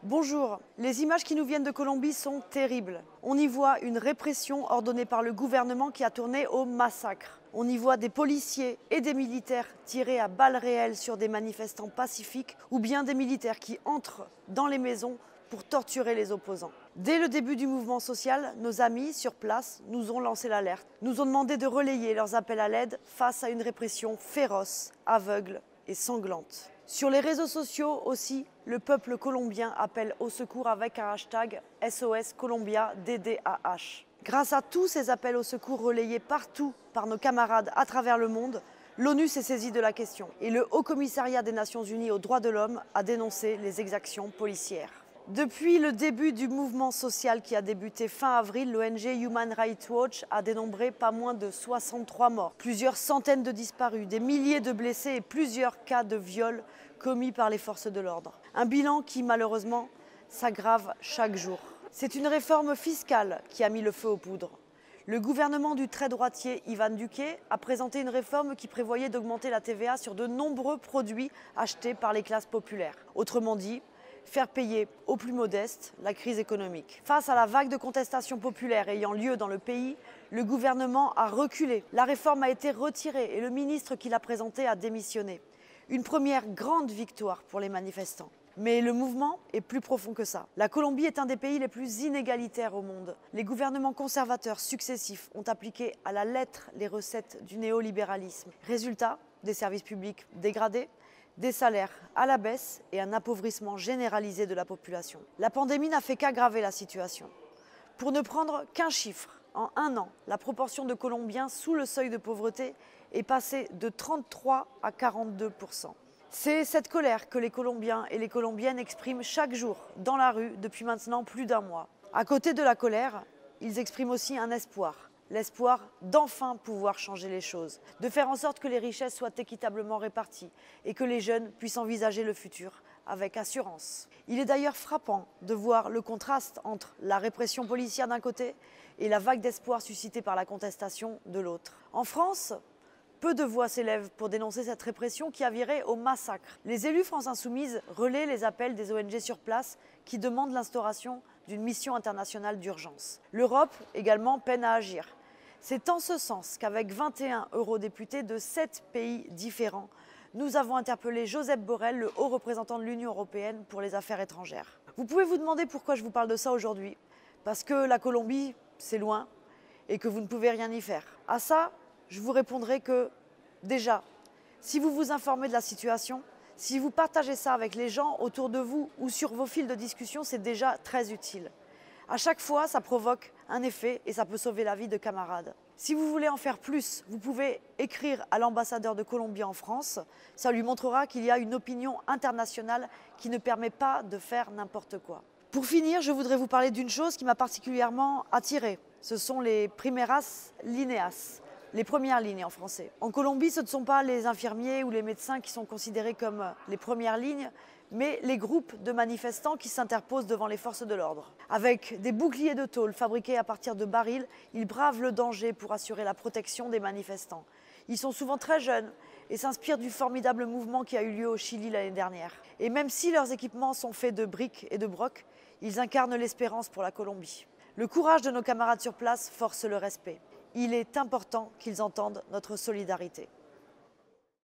Bonjour, les images qui nous viennent de Colombie sont terribles. On y voit une répression ordonnée par le gouvernement qui a tourné au massacre. On y voit des policiers et des militaires tirer à balles réelles sur des manifestants pacifiques ou bien des militaires qui entrent dans les maisons pour torturer les opposants. Dès le début du mouvement social, nos amis sur place nous ont lancé l'alerte, nous ont demandé de relayer leurs appels à l'aide face à une répression féroce, aveugle et sanglante. Sur les réseaux sociaux aussi, le peuple colombien appelle au secours avec un hashtag SOS Colombia DDAH. Grâce à tous ces appels au secours relayés partout par nos camarades à travers le monde, l'ONU s'est saisie de la question et le Haut Commissariat des Nations Unies aux droits de l'homme a dénoncé les exactions policières. Depuis le début du mouvement social qui a débuté fin avril, l'ONG Human Rights Watch a dénombré pas moins de 63 morts, plusieurs centaines de disparus, des milliers de blessés et plusieurs cas de viol commis par les forces de l'ordre. Un bilan qui malheureusement s'aggrave chaque jour. C'est une réforme fiscale qui a mis le feu aux poudres. Le gouvernement du très droitier Ivan Duque a présenté une réforme qui prévoyait d'augmenter la TVA sur de nombreux produits achetés par les classes populaires. Autrement dit, faire payer aux plus modestes la crise économique. Face à la vague de contestation populaire ayant lieu dans le pays, le gouvernement a reculé. La réforme a été retirée et le ministre qui l'a présentée a démissionné. Une première grande victoire pour les manifestants. Mais le mouvement est plus profond que ça. La Colombie est un des pays les plus inégalitaires au monde. Les gouvernements conservateurs successifs ont appliqué à la lettre les recettes du néolibéralisme. Résultat, des services publics dégradés, des salaires à la baisse et un appauvrissement généralisé de la population. La pandémie n'a fait qu'aggraver la situation. Pour ne prendre qu'un chiffre, en un an, la proportion de Colombiens sous le seuil de pauvreté est passée de 33 à 42%. C'est cette colère que les Colombiens et les Colombiennes expriment chaque jour dans la rue depuis maintenant plus d'un mois. À côté de la colère, ils expriment aussi un espoir. L'espoir d'enfin pouvoir changer les choses, de faire en sorte que les richesses soient équitablement réparties et que les jeunes puissent envisager le futur avec assurance. Il est d'ailleurs frappant de voir le contraste entre la répression policière d'un côté et la vague d'espoir suscitée par la contestation de l'autre. En France, peu de voix s'élèvent pour dénoncer cette répression qui a viré au massacre. Les élus France Insoumise relaient les appels des ONG sur place qui demandent l'instauration d'une mission internationale d'urgence. L'Europe également peine à agir. C'est en ce sens qu'avec 21 eurodéputés de 7 pays différents, nous avons interpellé Josep Borrell, le haut représentant de l'Union européenne pour les affaires étrangères. Vous pouvez vous demander pourquoi je vous parle de ça aujourd'hui. Parce que la Colombie, c'est loin et que vous ne pouvez rien y faire. À ça, je vous répondrai que, déjà, si vous vous informez de la situation, si vous partagez ça avec les gens autour de vous ou sur vos fils de discussion, c'est déjà très utile. À chaque fois, ça provoque un effet et ça peut sauver la vie de camarades. Si vous voulez en faire plus, vous pouvez écrire à l'ambassadeur de Colombie en France. Ça lui montrera qu'il y a une opinion internationale qui ne permet pas de faire n'importe quoi. Pour finir, je voudrais vous parler d'une chose qui m'a particulièrement attirée. Ce sont les primeras líneas. Les premières lignes en français. En Colombie, ce ne sont pas les infirmiers ou les médecins qui sont considérés comme les premières lignes, mais les groupes de manifestants qui s'interposent devant les forces de l'ordre. Avec des boucliers de tôle fabriqués à partir de barils, ils bravent le danger pour assurer la protection des manifestants. Ils sont souvent très jeunes et s'inspirent du formidable mouvement qui a eu lieu au Chili l'année dernière. Et même si leurs équipements sont faits de briques et de brocs, ils incarnent l'espérance pour la Colombie. Le courage de nos camarades sur place force le respect. Il est important qu'ils entendent notre solidarité.